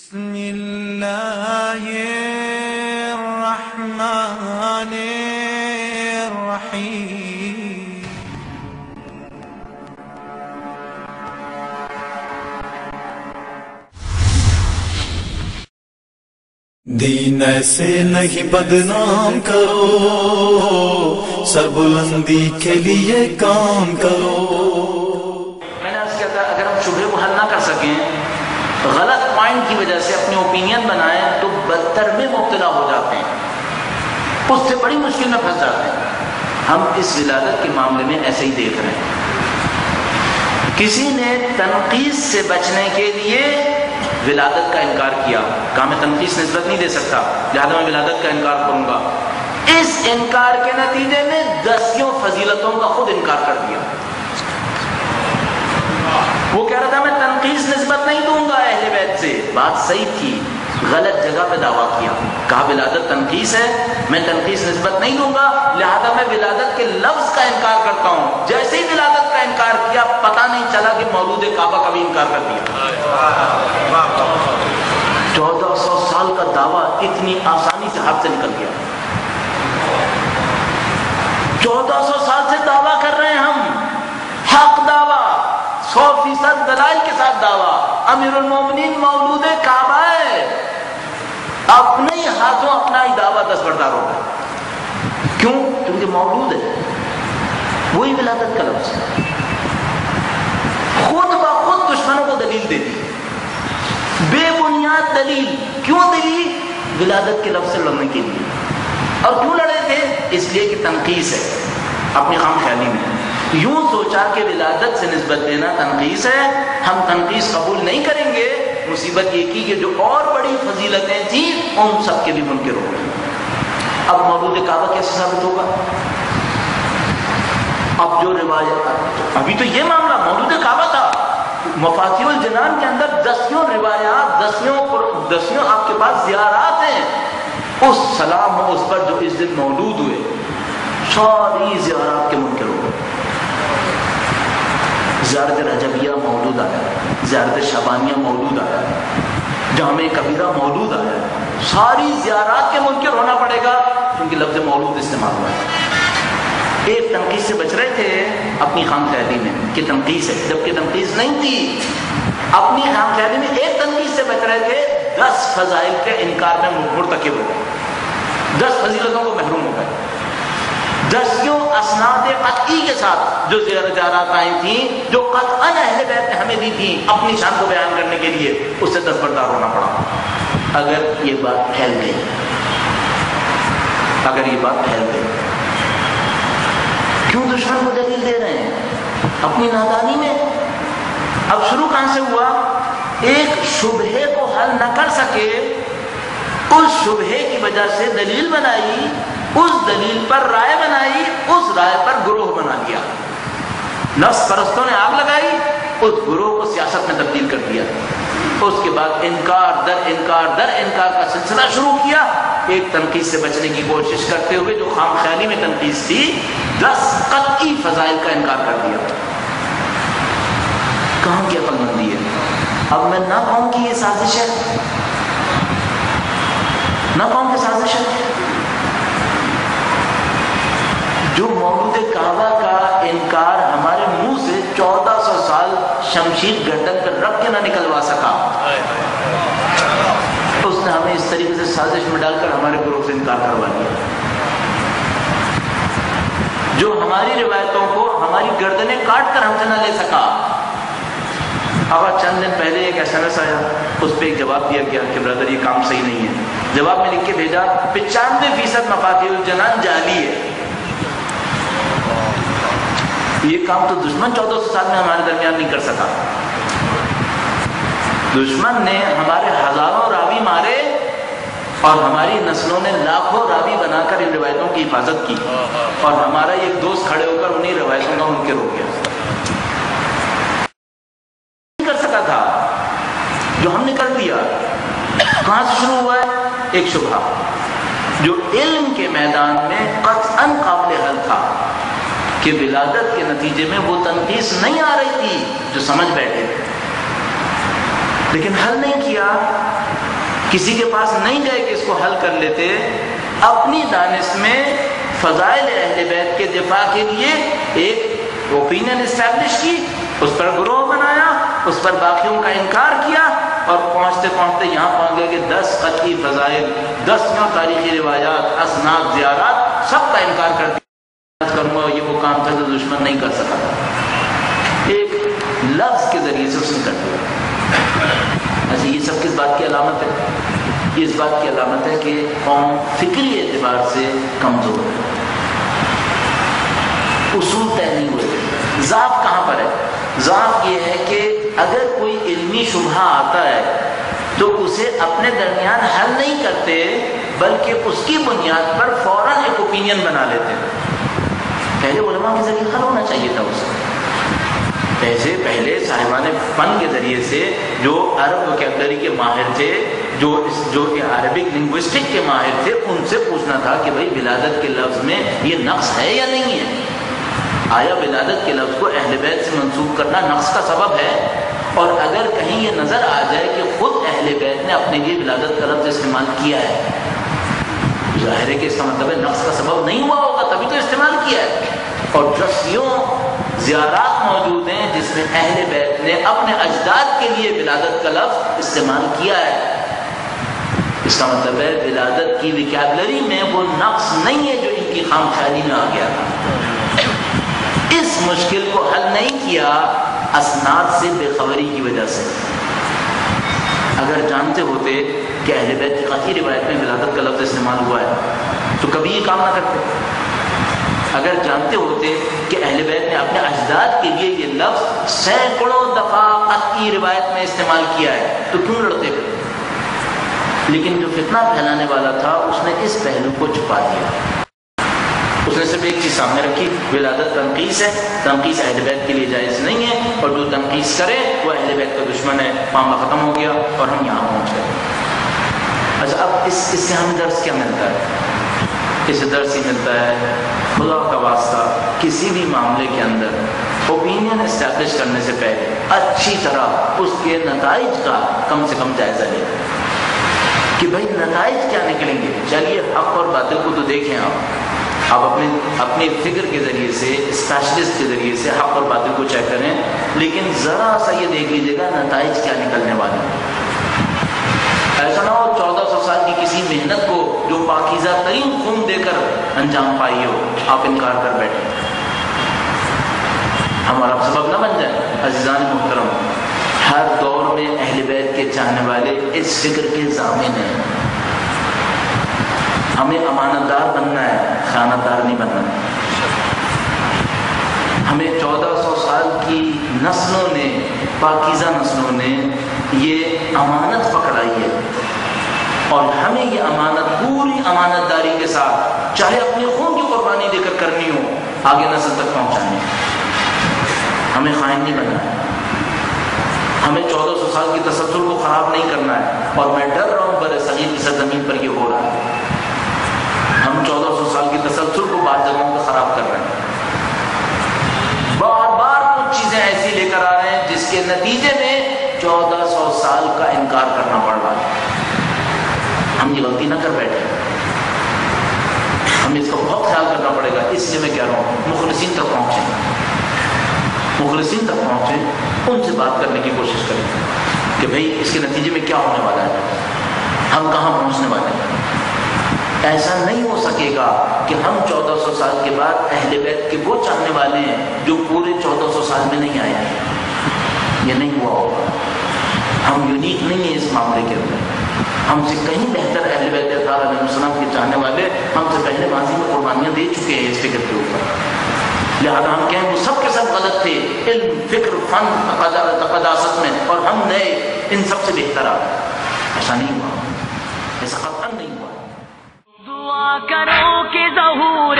بسم اللہ الرحمن الرحیم دین سے نہیں بدنام کرو، سربلندی کے لیے کام کرو۔ میں نے عرض کیا تھا اگر ہم شبہے کو حل نہ کر سکیں، غلط پوائنٹ کی وجہ سے اپنی اوپینین بنائیں تو بدتر میں مبتلا ہو جاتے ہیں، اس سے بڑی مشکل میں پھنس جاتے ہیں۔ ہم اس ولادت کے معاملے میں ایسے ہی دیکھ رہے ہیں، کسی نے تنقید سے بچنے کے لیے ولادت کا انکار کیا، کہا میں تنقید نسبت نہیں دے سکتا لہذا میں ولادت کا انکار کروں گا۔ اس انکار کے نتیجے میں دسیوں فضیلتوں کا خود انکار کر دیا۔ وہ کہہ رہا تھا میں تنقید نسبت نہیں دوں گا اہل بیت سے، بات صحیح تھی، غلط جگہ پہ دعویٰ کیا، کہا ولادت تنقید ہے، میں تنقید نسبت نہیں دوں گا لہذا میں ولادت کے لفظ کا انکار کرتا ہوں۔ جیسے ہی ولادت کا انکار کیا پتہ نہیں چلا کہ مولود کعبہ کا بھی انکار کر دیا۔ 1400 سال کا دعویٰ اتنی آسانی سے ہاتھ سے نکل گیا۔ 1400 سال سے دعویٰ کر رہے ہیں ہم، حق دعویٰ، 100% دلائل کے ساتھ دعویٰ، امیر المومنین مولود کعبہ ہے، اپنے ہی ہاتھوں اپنا ہی دعویٰ دستبردار ہو گیا۔ کیوں؟ کیونکہ مولود ہے، وہی ولادت کا لفظ ہے۔ خود بخود دشمنوں کو دلیل دے دی، بے بنیاد دلیل۔ کیوں دلیل؟ ولادت کے لفظ سے لڑنے کے لیے۔ اور کیوں لڑے تھے؟ اس لیے کہ تنقیص ہے، اپنی خام خیالی میں یوں سوچا کہ ولادت سے نسبت دینا تنقیص ہے، ہم تنقیص قبول نہیں کریں گے۔ مصیبت یہ کی کہ جو اور بڑی فضیلتیں تھیں ان سب کے بھی منکر ہو گئے۔ اب مولود کعبہ کیسے ثابت ہوگا؟ اب جو روایت، ابھی تو یہ معاملہ مولود کعبہ تھا، مفاتیح الجنان کے اندر دسیوں روایات، دسیوں آپ کے پاس زیارات ہیں، اس سلام ہو اس پر جو اس دن مولود ہوئے، ساری زیارات کے منکر ہو گئے۔ زیارت رجبیہ مولود آیا، زیارت شعبانیہ مولود آیا، جامع کبیرہ مولود آیا، ساری زیارات کے منکر ہونا پڑے گا کیونکہ لفظ مولود استعمال ہوا ہے۔ ایک تنقید سے بچ رہے تھے اپنی خام خیالی میں کہ تنقید ہے، جبکہ تنقید نہیں تھی، اپنی خام خیالی میں ایک تنقید سے بچ رہے تھے، 10 فضائل کے انکار میں مرتکب ہو گئے، 10 فضیلتوں کو محروم ہو گئے۔ دسیوں اسناد قطعی کے ساتھ جو زیارات آئی تھیں، جو قطعاً اہل بیت نے ہمیں دی تھیں اپنی شان کو بیان کرنے کے لیے، اس سے دستبردار ہونا پڑا۔ اگر یہ بات پھیل گئی، کیوں دشمن کو دلیل دے رہے ہیں؟ اپنی نادانی میں۔ اب شروع کہاں سے ہوا؟ ایک شبہے کو حل نہ کر سکے، اس شبہے کی وجہ سے دلیل بنائی، اس دلیل پر رائے بنائی، اس رائے پر گروہ بنا دیا، نفس پرستوں نے آگ لگائی، اس گروہ کو سیاست میں تبدیل کر دیا۔ اس کے بعد انکار در انکار در انکار کا سلسلہ شروع کیا، ایک تنقید سے بچنے کی کوشش کرتے ہوئے جو خام خیالی میں تنقید تھی، 10 قطعی فضائل کا انکار کر دیا۔ کہاں کی عقل مندی ہے؟ اب میں نہ کہوں کہ یہ سازش ہے، نہ کہوں کہ سازش ہے۔ جو مولود کعبہ کا انکار ہمارے منہ سے 1400 سال شمشیر گردن پر رکھ کے نہ نکلوا سکا، اس نے ہمیں اس طریقے سے سازش میں ڈال کر ہمارے گروہ سے انکار کروا دیا۔ جو ہماری روایتوں کو ہماری گردنیں کاٹ کر ہم سے نہ لے سکا۔ اب چند دن پہلے ایک SMS آیا، اس پہ ایک جواب دیا گیا کہ برادر یہ کام صحیح نہیں ہے۔ جواب میں لکھ کے بھیجا 95% مفاتیح الجنان جعلی ہے۔ یہ کام تو دشمن 1400 سال میں ہمارے درمیان نہیں کر سکا۔ دشمن نے ہمارے ہزاروں راوی مارے اور ہماری نسلوں نے لاکھوں راوی بنا کر ان روایتوں کی حفاظت کی، اور ہمارا ایک دوست کھڑے ہو کر انہیں روایتوں کا منکر ہو گیا۔ نہیں کر سکا تھا جو ہم نے کر دیا۔ کہاں سے شروع ہوا ہے؟ ایک شبہہ جو علم کے میدان میں قطعاً قابل حل تھا کہ ولادت کے نتیجے میں وہ تنقید نہیں آ رہی تھی جو سمجھ بیٹھے، لیکن حل نہیں کیا۔ کسی کے پاس نہیں گئے کہ اس کو حل کر لیتے، اپنی دانش میں فضائل اہل بیت کے دفاع کے لیے ایک اوپینین اسٹیبلش کی، اس پر گروہ بنایا، اس پر باقیوں کا انکار کیا، اور پہنچتے پہنچتے یہاں پہنچ گئے کہ 10 قطعی فضائل، 10 تاریخی روایات، اسناد، زیارات، سب کا انکار کر دیا۔ کروں گا یہ وہ کام تھا جو دشمن نہیں کر سکا تھا، ایک لفظ کے ذریعے سے اس نے کر دیا۔ اچھا یہ سب کس بات کی علامت ہے؟ یہ اس بات کی علامت ہے کہ قوم فکری اعتبار سے کمزور ہے، اصول طے نہیں ہوئے۔ ضعف کہاں پر ہے؟ ضعف یہ ہے کہ اگر کوئی علمی شبہہ آتا ہے تو اسے اپنے درمیان حل نہیں کرتے، بلکہ اس کی بنیاد پر فوراً ایک اوپینین بنا لیتے ہیں۔ پہلے علماء کے ذریعے حل ہونا چاہیے تھا اس سے، پہلے صاحبان فن کے ذریعے سے جو عرب وکیبلری کے ماہر تھے، جو عربک لنگوسٹک کے ماہر تھے، ان سے پوچھنا تھا کہ بھائی ولادت کے لفظ میں یہ نقص ہے یا نہیں ہے؟ آیا ولادت کے لفظ کو اہل بیت سے منسوب کرنا نقص کا سبب ہے؟ اور اگر کہیں یہ نظر آ جائے کہ خود اہل بیت نے اپنے لیے ولادت کا لفظ استعمال کیا ہے، ظاہر ہے کہ اس کا مطلب ہے نقص کا سبب نہیں ہوا ہوگا، تبھی تو استعمال کیا ہے۔ اور رسیوں زیارات موجود ہیں جس میں اہل بیت نے اپنے اجداد کے لیے ولادت کا لفظ استعمال کیا ہے۔ اس کا مطلب ہے ولادت کی وکیبلری میں وہ نقص نہیں ہے جو ان کی خام خیالی میں آ گیا تھا۔ اس مشکل کو حل نہیں کیا اسناد سے بے خبری کی وجہ سے۔ اگر جانتے ہوتے کہ اہل بیت کی قطعی روایت میں ولادت کا لفظ استعمال ہوا ہے تو کبھی یہ کام نہ کرتے۔ اگر جانتے ہوتے کہ اہل بیت نے اپنے اجداد کے لیے یہ لفظ سینکڑوں دفعہ قطعی روایت میں استعمال کیا ہے تو کیوں لڑتے پھر؟ لیکن جو فتنہ پھیلانے والا تھا اس نے اس پہلو کو چھپا دیا۔ اس نے صرف ایک چیز سامنے رکھی، ولادت تنقیص ہے، تنقیص اہل بیت کے لیے جائز نہیں ہے، اور جو تنقیص کرے وہ اہل بیت کا دشمن ہے۔ معاملہ ختم ہو گیا اور ہم یہاں پہنچ گئے۔ اچھا اب اس سے ہمیں درس کیا ملتا ہے؟ اس سے درس ہی ملتا ہے خدا کا واسطہ کسی بھی معاملے کے اندر اوپینین اسٹیبلش کرنے سے پہلے اچھی طرح اس کے نتائج کا کم سے کم جائزہ لیں کہ بھائی نتائج کیا نکلیں گے۔ چلیے حق اور باطل کو تو دیکھیں آپ اپنی فکر کے ذریعے سے، اسپیشلسٹ کے ذریعے سے حق اور باطل کو چیک کریں، لیکن ذرا سا یہ دیکھ لیجیے گا نتائج کیا نکلنے والے ہیں۔ ایسا نہ ہو 1400 سال کی کسی محنت کو جو پاکیزہ ترین خون دے کر انجام پائی ہو آپ انکار کر بیٹھے، ہمارا سبب نہ بن جائے۔ عزیزان محترم، ہر دور میں اہل بیت کے چاہنے والے اس فکر کے ضامن ہیں۔ ہمیں امانت دار بننا ہے، خیانت دار نہیں بننا ہے۔ ہمیں 1400 سال کی نسلوں نے، پاکیزہ نسلوں نے یہ امانت پکڑائی ہے، اور ہمیں یہ امانت پوری امانت داری کے ساتھ، چاہے اپنے خون کی قربانی دے کر کرنی ہو، آگے نسل تک پہنچانی ہے۔ ہمیں خائن نہیں بننا ہے، ہمیں 1400 سال کی تسلسل کو خراب نہیں کرنا ہے، اور میں ڈر رہا ہوں بر صغیر کی سرزمین پر یہ ہو رہا ہے۔ ہم 1400 سال کی تسلسل کو بعض جگہوں پہ خراب کر رہے ہیں، بار بار کچھ چیزیں ایسی لے کر آ رہے ہیں جس کے نتیجے میں 1400 سال کا انکار کرنا پڑ رہا ہے۔ ہم یہ غلطی نہ کر بیٹھے، ہمیں اس کا بہت خیال کرنا پڑے گا۔ اس لیے میں کہہ رہا ہوں مخلصین تک پہنچیں، ان سے بات کرنے کی کوشش کریں کہ بھئی اس کے نتیجے میں کیا ہونے والا ہے، ہم کہاں پہنچنے والے ہیں۔ ایسا نہیں ہو سکے گا کہ ہم 1400 سال کے بعد اہل بیت کے وہ چاہنے والے ہیں جو پورے 1400 سال میں نہیں آئے ہیں، یہ نہیں ہوا ہوگا۔ ہم یونیک نہیں ہیں اس معاملے کے اندر، ہم سے کہیں بہتر اہل بیت اطہار علیہ السلام کے چاہنے والے ہم سے پہلے ماضی میں قربانیاں دے چکے ہیں اس فکر کے اوپر۔ لہذا ہم کہیں وہ سب کے سب غلط تھے علم، فکر، فن، قداست میں، اور ہم نئے ان سب سے بہتر آ گئے۔ ایسا نہیں ہوا، ایسا قطعاً نہیں ہوا۔ دعا کرو کہ ظہور